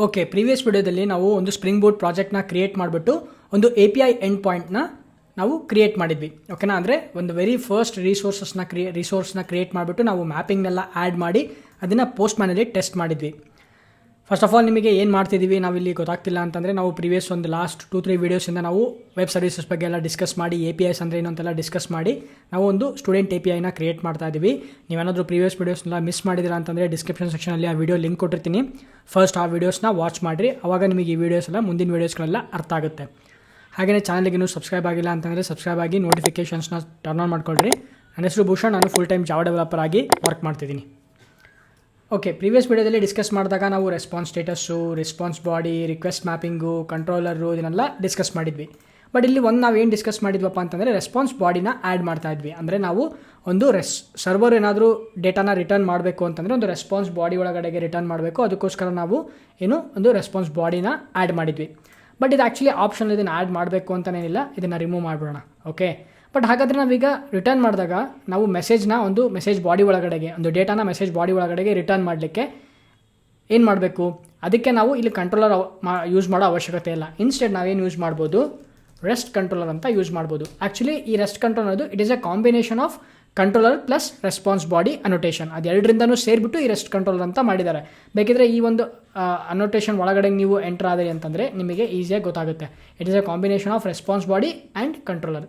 Okay, previous ವಿಡಿಯೋದಲ್ಲಿ ನಾವು ಒಂದು ಸ್ಪ್ರಿಂಗ್ ಬೋಟ್ ಪ್ರಾಜೆಕ್ಟ್ನ ಕ್ರಿಯೇಟ್ ಮಾಡಿಬಿಟ್ಟು ಒಂದು API ಎಂಡ್ ಪಾಯಿಂಟ್ನ ನಾವು ಕ್ರಿಯೇಟ್ ಮಾಡಿದ್ವಿ. ಓಕೆನಾ, ಅಂದರೆ ಒಂದು ವೆರಿ ಫಸ್ಟ್ ರಿಸೋರ್ಸ್ನ ಕ್ರಿಯೇಟ್ ಮಾಡಿಬಿಟ್ಟು ನಾವು ಮ್ಯಾಪಿಂಗ್ನೆಲ್ಲ ಆ್ಯಡ್ ಮಾಡಿ ಅದನ್ನು ಪೋಸ್ಟ್ ಮ್ಯಾನಲ್ಲಿ ಟೆಸ್ಟ್ ಮಾಡಿದ್ವಿ. ಫಸ್ಟ್ ಆಫ್ ಆಲ್ ನಿಮಗೆ ಏನು ಮಾಡ್ತಿದ್ದೀವಿ ನಾವಿಲ್ಲಿ ಗೊತ್ತಾಗ್ತಿಲ್ಲ ಅಂತಂದರೆ, ನಾವು ಪ್ರೀವಿಯಸ್ ಒಂದು ಲಾಸ್ಟ್ 2-3 ವೀಡಿಯೋಸಿಂದ ನಾವು ವೆಬ್ ಸರ್ವಿಸಸ್ ಬಗ್ಗೆ ಎಲ್ಲ ಡಿಸ್ಕಸ್ ಮಾಡಿ APIs ಅಂದರೆ ಏನು ಅಂತೆಲ್ಲ ಡಿಸ್ಕಸ್ ಮಾಡಿ ನಾವು ಒಂದು ಸ್ಟೂಡೆಂಟ್ APIನ ಕ್ರಿಯೇಟ್ ಮಾಡ್ತಾ ಇದ್ದೀವಿ. ನೀವೇನಾದರೂ ಪ್ರೀವಿಯಸ್ ವೀಡಿಯೋಸ್ನೆಲ್ಲ ಮಿಸ್ ಮಾಡಿದಿರಾ ಅಂತಂದರೆ ಡಿಸ್ಕ್ರಿಪ್ಷನ್ ಸೆಕ್ಷನಲ್ಲಿ ಆ ವಿಡಿಯೋ ಲಿಂಕ್ ಕೊಟ್ಟಿರ್ತೀನಿ. ಫಸ್ಟ್ ಆ ವೀಡಿಯೋಸ್ನ ವಾಚ್ ಮಾಡಿರಿ, ಆವಾಗ ನಿಮಗೆ ಈ ವೀಡಿಯೋಸ್ ಎಲ್ಲ ಮುಂದಿನ ವೀಡಿಯೋಸ್ಗಳೆಲ್ಲ ಅರ್ಥ ಆಗುತ್ತೆ. ಹಾಗೆಯೇ ಚಾನಲ್ಗೆ ಇನ್ನೂ ಸಬ್ಸ್ಕ್ರೈಬ್ ಆಗಿಲ್ಲ ಅಂತಂದರೆ ಸಬ್ಸ್ಕ್ರೈಬ್ ಆಗಿ ನೋಟಿಫಿಕೇಷನ್ಸ್ನ ಟರ್ನ್ ಆನ್ ಮಾಡ್ಕೊಳ್ರಿ. ನನ್ನ ಹೆಸರು ಭೂಷಣ್, ನಾನು ಫುಲ್ ಟೈಮ್ ಜಾವಾ ಡೆವಲಪರ್ ಆಗಿ ವರ್ಕ್ ಮಾಡ್ತಿದ್ದೀನಿ. ಓಕೆ, ಪ್ರೀವಿಯಸ್ ವಿಡಿಯೋದಲ್ಲಿ ಡಿಸ್ಕಸ್ ಮಾಡಿದಾಗ ನಾವು response status, response body, request mapping, controller ಇದನ್ನೆಲ್ಲ ಡಿಸ್ಕಸ್ ಮಾಡಿದ್ವಿ. ಬಟ್ ಇಲ್ಲಿ ನಾವೇನು ಡಿಸ್ಕಸ್ ಮಾಡಿದ್ವಪ್ಪ ಅಂತಂದರೆ ರೆಸ್ಪಾನ್ಸ್ ಬಾಡಿನ ಆ್ಯಡ್ ಮಾಡ್ತಾ ಇದ್ವಿ. ಅಂದರೆ ನಾವು ಒಂದು ಸರ್ವರ್ ಏನಾದರೂ ಡೇಟಾನ ರಿಟರ್ನ್ ಮಾಡಬೇಕು ಅಂತಂದರೆ ಒಂದು ರೆಸ್ಪಾನ್ಸ್ ಬಾಡಿ ಒಳಗಡೆಗೆ ರಿಟರ್ನ್ ಮಾಡಬೇಕು. ಅದಕ್ಕೋಸ್ಕರ ನಾವು ಒಂದು ರೆಸ್ಪಾನ್ಸ್ ಬಾಡಿನ ಆ್ಯಡ್ ಮಾಡಿದ್ವಿ. ಬಟ್ ಇದು ಆ್ಯಕ್ಚುಲಿ ಆಪ್ಷನ್, ಇದನ್ನು ಆ್ಯಡ್ ಮಾಡಬೇಕು ಅಂತನೇನಿಲ್ಲ, ಇದನ್ನು ರಿಮೂವ್ ಮಾಡಿಬಿಡೋಣ. ಓಕೆ, ಬಟ್ ಹಾಗಾದರೆ ನಾವೀಗ ರಿಟರ್ನ್ ಮಾಡಿದಾಗ ನಾವು ಒಂದು ಮೆಸೇಜ್ ಬಾಡಿ ಒಳಗಡೆಗೆ ಒಂದು ಡೇಟಾನ ಮೆಸೇಜ್ ಬಾಡಿ ಒಳಗಡೆಗೆ ರಿಟರ್ನ್ ಮಾಡಲಿಕ್ಕೆ ಏನು ಮಾಡಬೇಕು? ಅದಕ್ಕೆ ನಾವು ಇಲ್ಲಿ ಕಂಟ್ರೋಲರ್ ಯೂಸ್ ಮಾಡೋ ಅವಶ್ಯಕತೆ ಇಲ್ಲ. ಇನ್ಸ್ಟೆಡ್ ನಾವೇನು ಯೂಸ್ ಮಾಡ್ಬೋದು? ರೆಸ್ಟ್ ಕಂಟ್ರೋಲರ್ ಅಂತ ಯೂಸ್ ಮಾಡ್ಬೋದು. ಆ್ಯಕ್ಚುಲಿ ಈ ರೆಸ್ಟ್ ಕಂಟ್ರೋಲರ್ ಅದು it is A combination of controller plus response body annotation. ಅದು ಎರಡರಿಂದನೂ ಸೇರಿಬಿಟ್ಟು ಈ ರೆಸ್ಟ್ ಕಂಟ್ರೋಲರ್ ಅಂತ ಮಾಡಿದ್ದಾರೆ. ಬೇಕಿದ್ರೆ ಈ ಒಂದು ಅನೋಟೇಷನ್ ಒಳಗಡೆ ನೀವು ಎಂಟರ್ ಆದರೆ ಅಂತಂದರೆ ನಿಮಗೆ ಈಸಿಯಾಗಿ ಗೊತ್ತಾಗುತ್ತೆ. It is A combination of response body and controller.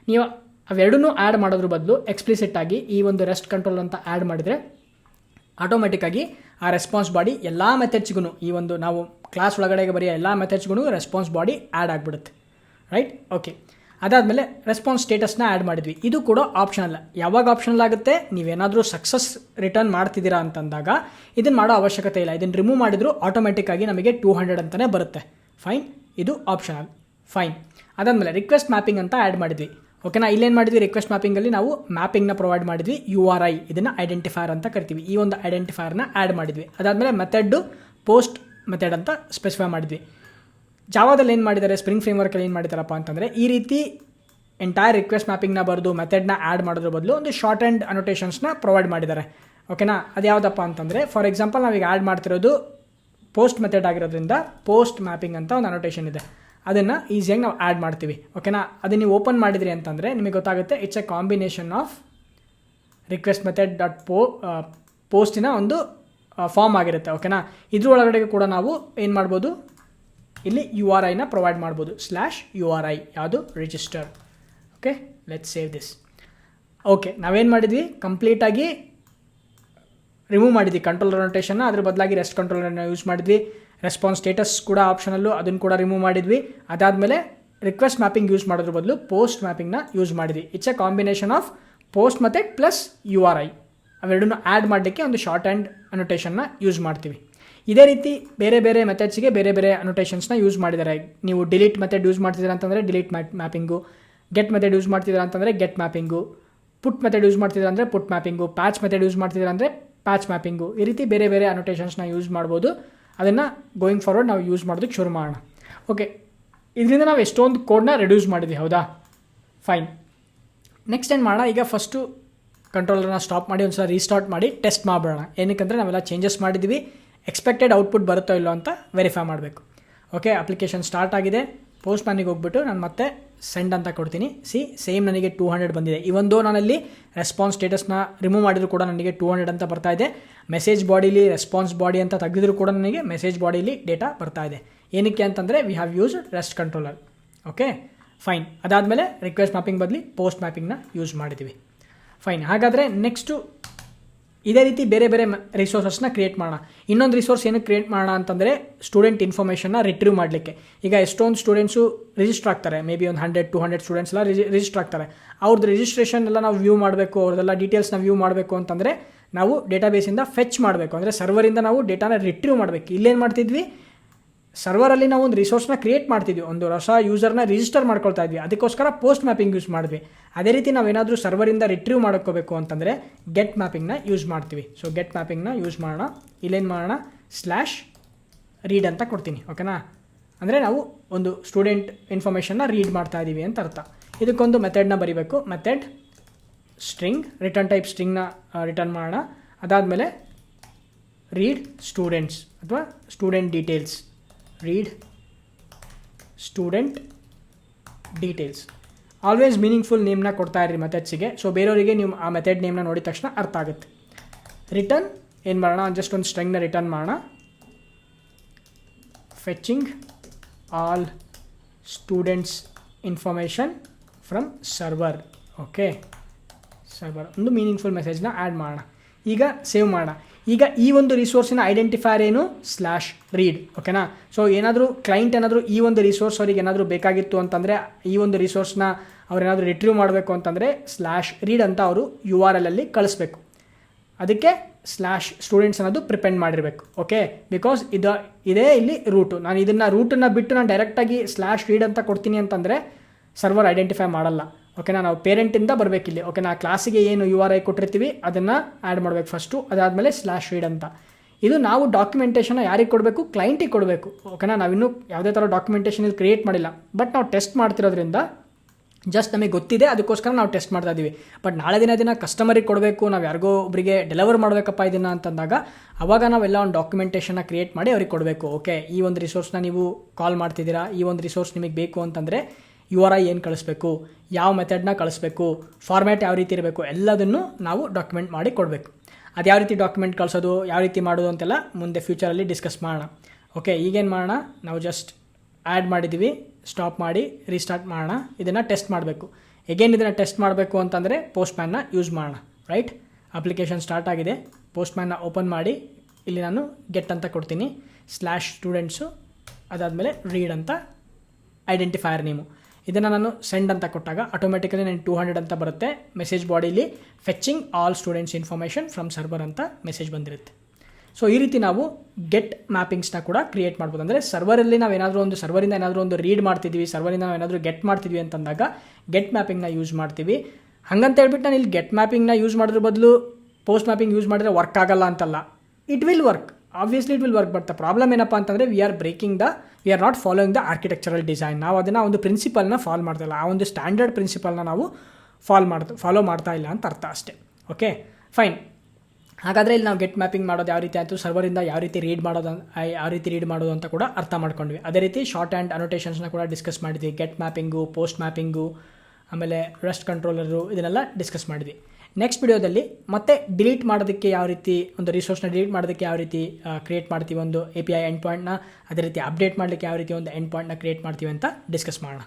ನೀವು ಅವೆರಡನ್ನೂ ಆ್ಯಡ್ ಮಾಡೋದ್ರ ಬದಲು ಎಕ್ಸ್ಪ್ಲಿಸಿಟ್ ಆಗಿ ಈ ಒಂದು ರೆಸ್ಟ್ ಕಂಟ್ರೋಲ್ ಅಂತ ಆ್ಯಡ್ ಮಾಡಿದರೆ ಆಟೋಮೆಟಿಕ್ಕಾಗಿ ಆ ರೆಸ್ಪಾನ್ಸ್ ಬಾಡಿ ಎಲ್ಲ ಮೆಥಡ್ಸ್ಗೂ ನಾವು ಕ್ಲಾಸ್ ಒಳಗಡೆಗೆ ಬರೆಯೋ ಎಲ್ಲ ಮೆಥಡ್ಸ್ಗೂ ರೆಸ್ಪಾನ್ಸ್ ಬಾಡಿ ಆ್ಯಡ್ ಆಗಿಬಿಡುತ್ತೆ. ರೈಟ್? ಓಕೆ, ಅದಾದಮೇಲೆ ರೆಸ್ಪಾನ್ಸ್ ಸ್ಟೇಟಸ್ನ ಆ್ಯಡ್ ಮಾಡಿದ್ವಿ. ಇದು ಕೂಡ ಆಪ್ಷನಲ್. ಯಾವಾಗ ಆಪ್ಷನಲ್ ಆಗುತ್ತೆ? ನೀವೇನಾದರೂ ಸಕ್ಸಸ್ ರಿಟರ್ನ್ ಮಾಡ್ತಿದ್ದೀರಾ ಅಂತಂದಾಗ ಇದನ್ನು ಮಾಡೋ ಅವಶ್ಯಕತೆ ಇಲ್ಲ. ಇದನ್ನು ರಿಮೂವ್ ಮಾಡಿದರೂ ಆಟೋಮೆಟಿಕ್ಕಾಗಿ ನಮಗೆ 200 ಅಂತಲೇ ಬರುತ್ತೆ. ಫೈನ್, ಇದು ಆಪ್ಷನಲ್. ಫೈನ್. ಅದಾದಮೇಲೆ ರಿಕ್ವೆಸ್ಟ್ ಮ್ಯಾಪಿಂಗ್ ಅಂತ ಆ್ಯಡ್ ಮಾಡಿದ್ವಿ. ಓಕೆನಾ, ಇಲ್ಲೇನು ಮಾಡಿದ್ವಿ? ರಿಕ್ವೆಸ್ಟ್ ಮ್ಯಾಪಿಂಗಲ್ಲಿ ನಾವು ಮ್ಯಾಪಿಂಗ್ನ ಪ್ರೊವೈಡ್ ಮಾಡಿದ್ವಿ. URI, ಇದನ್ನು ಐಡೆಂಟಿಫೈರ್ ಅಂತ ಕರಿತೀವಿ. ಈ ಒಂದು ಐಡೆಂಟಿಫೈರ್ನ ಆ್ಯಡ್ ಮಾಡಿದ್ವಿ. ಅದಾದಮೇಲೆ ಮೆಥಡ್ ಪೋಸ್ಟ್ ಮೆಥಡ್ ಅಂತ ಸ್ಪೆಸಿಫೈ ಮಾಡಿದ್ವಿ. ಜಾವಾದಲ್ಲಿ ಏನು ಮಾಡಿದ್ದಾರೆ, ಸ್ಪ್ರಿಂಗ್ ಫ್ರೇಮ್ವರ್ಕಲ್ಲಿ ಏನು ಮಾಡಿದ್ದಾರಪ್ಪ ಅಂತಂದರೆ ಈ ರೀತಿ ಎಂಟೈರ್ ರಿಕ್ವೆಸ್ಟ್ ಮ್ಯಾಪಿಂಗ್ನ ಬರೆದು ಮೆಥಡ್ನ ಆ್ಯಡ್ ಮಾಡೋದ್ರ ಬದಲು ಒಂದು ಶಾರ್ಟ್ ಆ್ಯಂಡ್ ಅನೋಟೇಷನ್ಸ್ನ ಪ್ರೊವೈಡ್ ಮಾಡಿದ್ದಾರೆ. ಓಕೆನಾ, ಅದು ಯಾವುದಪ್ಪ ಅಂತಂದರೆ ಫಾರ್ ಎಕ್ಸಾಂಪಲ್ ನಾವೀಗ ಆ್ಯಡ್ ಮಾಡ್ತಿರೋದು ಪೋಸ್ಟ್ ಮೆಥಡ್ ಆಗಿರೋದ್ರಿಂದ ಪೋಸ್ಟ್ ಮ್ಯಾಪಿಂಗ್ ಅಂತ ಒಂದು ಅನೋಟೇಷನ್ ಇದೆ. ಅದನ್ನು ಈಸಿಯಾಗಿ ನಾವು ಆ್ಯಡ್ ಮಾಡ್ತೀವಿ. ಓಕೆನಾ, ಅದನ್ನು ನೀವು ಓಪನ್ ಮಾಡಿದ್ರಿ ಅಂತಂದರೆ ನಿಮಗೆ ಗೊತ್ತಾಗುತ್ತೆ it's a combination of request method dot ಪೋಸ್ಟಿನ ಒಂದು ಫಾರ್ಮ್ ಆಗಿರುತ್ತೆ. ಓಕೆನಾ, ಇದ್ರ ಒಳಗಡೆ ಕೂಡ ನಾವು ಏನು ಮಾಡ್ಬೋದು? ಇಲ್ಲಿ URIನ ಪ್ರೊವೈಡ್ ಮಾಡ್ಬೋದು. /URI ಯಾವುದು? Register. Okay, let's save this. Okay, ನಾವೇನು ಮಾಡಿದ್ವಿ? ಕಂಪ್ಲೀಟಾಗಿ ರಿಮೂವ್ ಮಾಡಿದ್ವಿ ಕಂಟ್ರೋಲರ್ ಅನೋಟೇಷನ್ನ. ಅದ್ರ ಬದಲಾಗಿ ರೆಸ್ಟ್ ಕಂಟ್ರೋಲರ್ನ ಯೂಸ್ ಮಾಡಿದ್ವಿ. ರೆಸ್ಪಾನ್ಸ್ ಸ್ಟೇಟಸ್ ಕೂಡ ಆಪ್ಷನಲ್ಲು, ಅದನ್ನು ಕೂಡ ರಿಮೂವ್ ಮಾಡಿದ್ವಿ. ಅದಾದಮೇಲೆ ರಿಕ್ವೆಸ್ಟ್ ಮ್ಯಾಪಿಂಗ್ ಯೂಸ್ ಮಾಡೋದ್ರ ಬದಲು ಪೋಸ್ಟ್ ಮ್ಯಾಪಿಂಗ್ನ ಯೂಸ್ ಮಾಡಿದ್ವಿ. It's a combination of post method plus URI. ಅವೆರಡನ್ನು ಆ್ಯಡ್ ಮಾಡಲಿಕ್ಕೆ ಒಂದು ಶಾರ್ಟ್ ಆ್ಯಂಡ್ ಅನೋಟೇಷನ್ನ ಯೂಸ್ ಮಾಡ್ತೀವಿ. ಇದೇ ರೀತಿ ಬೇರೆ ಬೇರೆ ಮೆಥಡ್ಸ್ಗೆ ಬೇರೆ ಬೇರೆ ಅನೋಟೇಷನ್ಸ್ನ ಯೂಸ್ ಮಾಡಿದ್ದಾರೆ. ನೀವು ಡಿಲೀಟ್ ಮೆಥಡ್ ಯೂಸ್ ಮಾಡ್ತಿದ್ದೀರಾ ಅಂತಂದರೆ delete mapping, get method use ಮಾಡ್ತಿದ್ದೀರಾ ಅಂತಂದರೆ ಗೆಟ್ ಮ್ಯಾಪಿಂಗು, ಪುಟ್ ಮೆಥಡ್ ಯೂಸ್ ಮಾಡ್ತಿದ್ದೀರಾ ಅಂದರೆ ಪುಟ್ ಮ್ಯಾಪಿಂಗು, ಪ್ಯಾಚ್ ಮೆಥಡ್ ಯೂಸ್ ಮಾಡ್ತಿದ್ದೀರಾ ಅಂದರೆ ಪ್ಯಾಚ್ ಮ್ಯಾಪಿಂಗು. ಈ ರೀತಿ ಬೇರೆ ಬೇರೆ ಅನೋಟೇಷನ್ಸ್ನ ಯೂಸ್ ಮಾಡ್ಬೋದು. ಅದನ್ನು ಗೋಯಿಂಗ್ ಫಾರ್ವರ್ಡ್ ನಾವು ಯೂಸ್ ಮಾಡೋದಕ್ಕೆ ಶುರು ಮಾಡೋಣ. ಓಕೆ, ಇದರಿಂದ ನಾವು ಎಷ್ಟೊಂದು ಕೋಡ್ನ ರೆಡ್ಯೂಸ್ ಮಾಡಿದ್ವಿ, ಹೌದಾ? ಫೈನ್. ನೆಕ್ಸ್ಟ್ ಏನು ಮಾಡೋಣ? ಈಗ ಫಸ್ಟು ಕಂಟ್ರೋಲರ್ನ ಸ್ಟಾಪ್ ಮಾಡಿ ಒಂದು ಸಲ ರೀಸ್ಟಾರ್ಟ್ ಮಾಡಿ ಟೆಸ್ಟ್ ಮಾಡಿಬಿಡೋಣ. ಏನಕ್ಕಂದರೆ ನಾವೆಲ್ಲ ಚೇಂಜಸ್ ಮಾಡಿದ್ವಿ. ಎಕ್ಸ್ಪೆಕ್ಟೆಡ್ ಔಟ್ಪುಟ್ ಬರುತ್ತೋ ಇಲ್ಲೋ ಅಂತ ವೆರಿಫೈ ಮಾಡಬೇಕು. ಓಕೆ, ಅಪ್ಲಿಕೇಶನ್ ಸ್ಟಾರ್ಟ್ ಆಗಿದೆ. ಪೋಸ್ಟ್ ಮ್ಯಾನಿಗೆ ಹೋಗ್ಬಿಟ್ಟು ನಾನು ಮತ್ತೆ ಸೆಂಡ್ ಅಂತ ಕೊಡ್ತೀನಿ. ಸೇಮ್ ನನಗೆ 200 ಬಂದಿದೆ. ಇವೊಂದು ನಾನಲ್ಲಿ ರೆಸ್ಪಾನ್ಸ್ ಸ್ಟೇಟಸ್ನ ರಿಮೂವ್ ಮಾಡಿದ್ರು ಕೂಡ ನನಗೆ 200 ಅಂತ ಬರ್ತಾ ಇದೆ. ಮೆಸೇಜ್ ಬಾಡಿಲಿ ರೆಸ್ಪಾನ್ಸ್ ಬಾಡಿ ಅಂತ ತೆಗೆದಿದ್ರು ಕೂಡ ನನಗೆ ಮೆಸೇಜ್ ಬಾಡಿಲಿ ಡೇಟಾ ಬರ್ತಾ ಇದೆ. ಏನಕ್ಕೆ ಅಂತಂದರೆ we have used rest controller. Okay, fine. ಅದಾದಮೇಲೆ ರಿಕ್ವೆಸ್ಟ್ ಮ್ಯಾಪಿಂಗ್ ಬದಲಿ ಪೋಸ್ಟ್ ಮ್ಯಾಪಿಂಗ್ನ ಯೂಸ್ ಮಾಡಿದ್ದೀವಿ. ಫೈನ್. ಹಾಗಾದರೆ ನೆಕ್ಸ್ಟು ಇದೇ ರೀತಿ ಬೇರೆ ಬೇರೆ ರಿಸೋರ್ಸಸ್ನ ಕ್ರಿಯೇಟ್ ಮಾಡೋಣ. ಇನ್ನೊಂದು ರಿಸೋರ್ಸ್ ಏನಕ್ಕೆ ಕ್ರಿಯೇಟ್ ಮಾಡೋಣ ಅಂತಂದರೆ ಸ್ಟೂಡೆಂಟ್ ಇನ್ಫಾರ್ಮೇಷನ್ನ ರಿಟ್ರೀವ್ ಮಾಡಲಿಕ್ಕೆ. ಈಗ ಎಷ್ಟೊಂದು ಸ್ಟೂಡೆಂಟ್ಸು ರಿಜಿಸ್ಟರ್ ಆಗ್ತಾರೆ, ಮೇ ಬಿ ಒಂದು 100-200 ಸ್ಟೂಡೆಂಟ್ಸ್ ಎಲ್ಲ ರಿಜಿಸ್ಟರ್ ಆಗ್ತಾರೆ. ಅವ್ರದ್ದು ರಿಜಿಸ್ಟ್ರೇಷನ್ ಎಲ್ಲ ನಾವು ವ್ಯೂ ಮಾಡಬೇಕು, ಅವ್ರದ್ದೆಲ್ಲ ಡೀಟೇಲ್ಸ್ನ ವ್ಯೂ ಮಾಡಬೇಕು ಅಂತಂದರೆ ನಾವು ಡೇಟಾಬೇಸಿಂದ ಫೆಚ್ ಮಾಡಬೇಕು. ಅಂದರೆ ಸರ್ವರಿಂದ ನಾವು ಡೇಟಾನ ರಿಟ್ರೀವ್ ಮಾಡಬೇಕು. ಇಲ್ಲೇನು ಮಾಡ್ತಿದ್ವಿ? ಸರ್ವರಲ್ಲಿ ನಾವು ಒಂದು ರಿಸೋರ್ಸ್ನ ಕ್ರಿಯೇಟ್ ಮಾಡ್ತಿದ್ವಿ, ಒಂದು ಹೊಸ ಯೂಸರ್ನ ರಿಜಿಸ್ಟರ್ ಮಾಡ್ಕೊಳ್ತಾ ಇದ್ವಿ. ಅದಕ್ಕೋಸ್ಕರ ಪೋಸ್ಟ್ ಮ್ಯಾಪಿಂಗ್ ಯೂಸ್ ಮಾಡಿದ್ವಿ. ಅದೇ ರೀತಿ ನಾವೇನಾದರೂ ಸರ್ವರಿಂದ ರಿಟ್ರೀವ್ ಮಾಡ್ಕೋಬೇಕು ಅಂತಂದರೆ ಗೆಟ್ ಮ್ಯಾಪಿಂಗ್ನ ಯೂಸ್ ಮಾಡ್ತೀವಿ. ಸೊ ಗೆಟ್ ಮ್ಯಾಪಿಂಗ್ನ ಯೂಸ್ ಮಾಡೋಣ. ಇಲ್ಲೇನು ಮಾಡೋಣ? /read ಅಂತ ಕೊಡ್ತೀನಿ. ಓಕೆನಾ, ಅಂದರೆ ನಾವು ಒಂದು ಸ್ಟೂಡೆಂಟ್ ಇನ್ಫಾರ್ಮೇಷನ್ನ ರೀಡ್ ಮಾಡ್ತಾ ಇದ್ದೀವಿ ಅಂತ ಅರ್ಥ. ಇದಕ್ಕೊಂದು ಮೆಥಡ್ನ ಬರೀಬೇಕು. ಮೆಥಡ್ ಸ್ಟ್ರಿಂಗ್ ರಿಟರ್ನ್ ಟೈಪ್ ಸ್ಟ್ರಿಂಗ್ನ ರಿಟರ್ನ್ ಮಾಡೋಣ. ಅದಾದಮೇಲೆ ರೀಡ್ ಸ್ಟೂಡೆಂಟ್ಸ್ ಅಥವಾ student details, read student details. Always meaningful ನೇಮ್ನ ಕೊಡ್ತಾ ಇರ್ರಿ ಮೆಥಡ್ಸಿಗೆ. ಸೊ ಬೇರೆಯವರಿಗೆ ನೀವು ಆ ಮೆಥಡ್ ನೇಮ್ನ ನೋಡಿದ ತಕ್ಷಣ ಅರ್ಥ ಆಗುತ್ತೆ. ರಿಟರ್ನ್ ಏನು ಮಾಡೋಣ, ಜಸ್ಟ್ ಒಂದು ಸ್ಟ್ರಿಂಗ್ನ ರಿಟರ್ನ್ ಮಾಡೋಣ. Fetching all students information from server. Okay, server ಒಂದು ಮೀನಿಂಗ್ಫುಲ್ ಮೆಸೇಜ್ನ ಆ್ಯಡ್ ಮಾಡೋಣ. ಈಗ ಸೇವ್ ಮಾಡೋಣ. ಈಗ ಈ ಒಂದು ರಿಸೋರ್ಸಿನ ಐಡೆಂಟಿಫೈರ್ ಏನು, ಸ್ಲ್ಯಾಶ್ ರೀಡ್. ಓಕೆನಾ. ಸೊ ಏನಾದರೂ ಕ್ಲೈಂಟ್ ಏನಾದರೂ ಈ ಒಂದು ರಿಸೋರ್ಸ್ ಅವ್ರಿಗೆ ಏನಾದರೂ ಬೇಕಾಗಿತ್ತು ಅಂತಂದರೆ, ಈ ಒಂದು ರಿಸೋರ್ಸ್ನ ಅವ್ರೇನಾದರೂ ರಿಟ್ರೀವ್ ಮಾಡಬೇಕು ಅಂತಂದರೆ ಸ್ಲ್ಯಾಶ್ ರೀಡ್ ಅಂತ ಅವರು URL ಅಲ್ಲಿ ಕಳಿಸ್ಬೇಕು. ಅದಕ್ಕೆ ಸ್ಲ್ಯಾಶ್ ಸ್ಟೂಡೆಂಟ್ಸ್ ಅನ್ನೋದು ಪ್ರಿಪೆಂಡ್ ಮಾಡಿರಬೇಕು. ಓಕೆ, ಬಿಕಾಸ್ ಇದೇ ಇಲ್ಲಿ ರೂಟು. ನಾನು ಇದನ್ನು ರೂಟನ್ನು ಬಿಟ್ಟು ನಾನು ಡೈರೆಕ್ಟಾಗಿ ಸ್ಲ್ಯಾಶ್ ರೀಡ್ ಅಂತ ಕೊಡ್ತೀನಿ ಅಂತಂದರೆ ಸರ್ವರ್ ಐಡೆಂಟಿಫೈ ಮಾಡಲ್ಲ. ಓಕೆನಾ. ನಾವು ಪೇರೆಂಟಿಂದ ಬರಬೇಕಿಲ್ಲಿ. ಓಕೆನಾ. ಕ್ಲಾಸಿಗೆ ಏನು URI ಕೊಟ್ಟಿರ್ತೀವಿ ಅದನ್ನು ಆ್ಯಡ್ ಮಾಡಬೇಕು ಫಸ್ಟು, ಅದಾದಮೇಲೆ ಸ್ಲ್ಯಾಶ್ ರೀಡ್ ಅಂತ. ಇದು ನಾವು ಡಾಕ್ಯುಮೆಂಟೇಷನ್ನ ಯಾರಿಗೆ ಕೊಡಬೇಕು, ಕ್ಲೈಂಟಿಗೆ ಕೊಡಬೇಕು. ಓಕೆನಾ. ನಾವಿನ್ನೂ ಯಾವುದೇ ಥರ ಡಾಕ್ಯುಮೆಂಟೇಷನ್ ಇಲ್ಲಿ ಕ್ರಿಯೇಟ್ ಮಾಡಿಲ್ಲ, ಬಟ್ ನಾವು ಟೆಸ್ಟ್ ಮಾಡ್ತಿರೋದ್ರಿಂದ ಜಸ್ಟ್ ನಮಗೆ ಗೊತ್ತಿದೆ, ಅದಕ್ಕೋಸ್ಕರ ನಾವು ಟೆಸ್ಟ್ ಮಾಡ್ತಾ ಇದ್ದೀವಿ. ಬಟ್ ನಾಳೆ ದಿನ ಕಸ್ಟಮರಿಗೆ ಕೊಡಬೇಕು, ನಾವು ಯಾರಿಗೋ ಒಬ್ಬರಿಗೆ ಡೆಲಿವರ್ ಮಾಡಬೇಕಪ್ಪ ಇದನ್ನು ಅಂತಂದಾಗ ಅವಾಗ ನಾವೆಲ್ಲ ಒಂದು ಡಾಕ್ಯುಮೆಂಟೇಷನ್ನ ಕ್ರಿಯೇಟ್ ಮಾಡಿ ಅವ್ರಿಗೆ ಕೊಡಬೇಕು. ಓಕೆ, ಈ ಒಂದು ರಿಸೋರ್ಸ್ನ ನೀವು ಕಾಲ್ ಮಾಡ್ತಿದ್ದೀರಾ, ಈ ಒಂದು ರಿಸೋರ್ಸ್ ನಿಮಗೆ ಬೇಕು ಅಂತಂದರೆ URI ಏನು ಕಳಿಸ್ಬೇಕು, ಯಾವ ಮೆಥಡ್ನ ಕಳಿಸ್ಬೇಕು, ಫಾರ್ಮ್ಯಾಟ್ ಯಾವ ರೀತಿ ಇರಬೇಕು, ಎಲ್ಲದನ್ನು ನಾವು ಡಾಕ್ಯುಮೆಂಟ್ ಮಾಡಿ ಕೊಡಬೇಕು. ಅದು ಯಾವ ರೀತಿ ಡಾಕ್ಯುಮೆಂಟ್ ಕಳಿಸೋದು, ಯಾವ ರೀತಿ ಮಾಡೋದು ಅಂತೆಲ್ಲ ಮುಂದೆ ಫ್ಯೂಚರಲ್ಲಿ ಡಿಸ್ಕಸ್ ಮಾಡೋಣ. ಓಕೆ, ಈಗೇನು ಮಾಡೋಣ, ನಾವು ಜಸ್ಟ್ ಆ್ಯಡ್ ಮಾಡಿದ್ದೀವಿ, ಸ್ಟಾಪ್ ಮಾಡಿ ರೀಸ್ಟಾರ್ಟ್ ಮಾಡೋಣ. ಇದನ್ನು ಟೆಸ್ಟ್ ಮಾಡಬೇಕು. ಎಗೇನ್ ಇದನ್ನು ಟೆಸ್ಟ್ ಮಾಡಬೇಕು ಅಂತಂದರೆ ಪೋಸ್ಟ್ಮ್ಯಾನ್ನ ಯೂಸ್ ಮಾಡೋಣ. ರೈಟ್, ಅಪ್ಲಿಕೇಶನ್ ಸ್ಟಾರ್ಟ್ ಆಗಿದೆ. ಪೋಸ್ಟ್ಮ್ಯಾನ್ನ ಓಪನ್ ಮಾಡಿ ಇಲ್ಲಿ ನಾನು ಗೆಟ್ ಅಂತ ಕೊಡ್ತೀನಿ, ಸ್ಲ್ಯಾಶ್ ಸ್ಟೂಡೆಂಟ್ಸು, ಅದಾದಮೇಲೆ ರೀಡ್ ಅಂತ ಐಡೆಂಟಿಫೈಯರ್ ನೇಮು. ಇದನ್ನು ನಾನು ಸೆಂಡ್ ಅಂತ ಕೊಟ್ಟಾಗ ಆಟೋಮೆಟಿಕಲಿ ನಾನು 200 ಅಂತ ಬರುತ್ತೆ. Message bodily fetching all students information from server ಅಂತ ಮೆಸೇಜ್ ಬಂದಿರುತ್ತೆ. ಸೊ ಈ ರೀತಿ ನಾವು ಗೆಟ್ ಮ್ಯಾಪಿಂಗ್ಸ್ನ ಕೂಡ ಕ್ರಿಯೇಟ್ ಮಾಡ್ಬೋದು. ಅಂದರೆ ಸರ್ವರಲ್ಲಿ ನಾವು ಏನಾದರೂ ಒಂದು ಸರ್ವರಿಂದ ಏನಾದರೂ ಒಂದು ರೀಡ್ ಮಾಡ್ತಿದ್ವಿ, ಸರ್ವರಿಂದ ನಾವು ಏನಾದರೂ ಗೆಟ್ ಮಾಡ್ತಿದ್ವಿ ಅಂತಂದಾಗ ಗೆಟ್ ಮ್ಯಾಪಿಂಗ್ನ ಯೂಸ್ ಮಾಡ್ತೀವಿ. ಹಾಗಂತ ಹೇಳ್ಬಿಟ್ಟು ನಾನು ಇಲ್ಲಿ ಗೆಟ್ ಮ್ಯಾಪಿಂಗ್ನ ಯೂಸ್ ಮಾಡೋದ್ರ ಬದಲು ಪೋಸ್ಟ್ ಮ್ಯಾಪಿಂಗ್ ಯೂಸ್ ಮಾಡಿದ್ರೆ ವರ್ಕ್ ಆಗಲ್ಲ ಅಂತಲ್ಲ. It will work, obviously it will work. But the problem ಏನಪ್ಪ ಅಂತಂದರೆ we are not following the architectural design. ನಾವು ಅದನ್ನು ಒಂದು ಪ್ರಿನ್ಸಿಪಲ್ನ ಫಾಲೋ ಮಾಡ್ತಾಯಿಲ್ಲ, ಆ ಒಂದು ಸ್ಟ್ಯಾಂಡರ್ಡ್ ಪ್ರಿನ್ಸಿಪಲ್ನ ನಾವು ಫಾಲೋ ಮಾಡ್ತಾ ಇಲ್ಲ ಅಂತ ಅರ್ಥ ಅಷ್ಟೇ. Okay, fine. ಹಾಗಾದರೆ ಇಲ್ಲಿ ನಾವು ಗೆಟ್ ಮ್ಯಾಪಿಂಗ್ ಮಾಡೋದು ಯಾವ ರೀತಿ ಆಯಿತು, ಸರ್ವರಿಂದ ಯಾವ ರೀತಿ ರೀಡ್ ಮಾಡೋದು ಅಂತ ಕೂಡ ಅರ್ಥ ಮಾಡ್ಕೊಂಡ್ವಿ. ಅದೇ ರೀತಿ ಶಾರ್ಟ್ ಆ್ಯಂಡ್ ಅನೋಟೇಷನ್ಸ್ನ ಕೂಡ ಡಿಸ್ಕಸ್ ಮಾಡಿದ್ವಿ. ಗೆಟ್ ಮ್ಯಾಪಿಂಗು, ಪೋಸ್ಟ್ ಮ್ಯಾಪಿಂಗು, ಆಮೇಲೆ ರೆಸ್ಟ್ ಕಂಟ್ರೋಲರು, ಇದನ್ನೆಲ್ಲ ಡಿಸ್ಕಸ್ ಮಾಡಿದ್ವಿ. ನೆಕ್ಸ್ಟ್ ವಿಡಿಯೋದಲ್ಲಿ ಮತ್ತೆ ಡಿಲೀಟ್ ಮಾಡೋದಕ್ಕೆ ಯಾವ ರೀತಿ, ಒಂದು ರಿಸೋರ್ಸ್ನ ಡಿಲೀಟ್ ಮಾಡೋದಕ್ಕೆ ಯಾವ ರೀತಿ ಕ್ರಿಯೇಟ್ ಮಾಡ್ತೀವಿ ಒಂದು API ಎಂಡ್ ಪಾಯಿಂಟ್ನ, ಅದೇ ರೀತಿ ಅಪ್ಡೇಟ್ ಮಾಡಲಿಕ್ಕೆ ಯಾವ ರೀತಿ ಒಂದು ಎಂಡ್ ಪಾಯಿಂಟ್ನ ಕ್ರಿಯೇಟ್ ಮಾಡ್ತೀವಿ ಅಂತ ಡಿಸ್ಕಸ್ ಮಾಡೋಣ.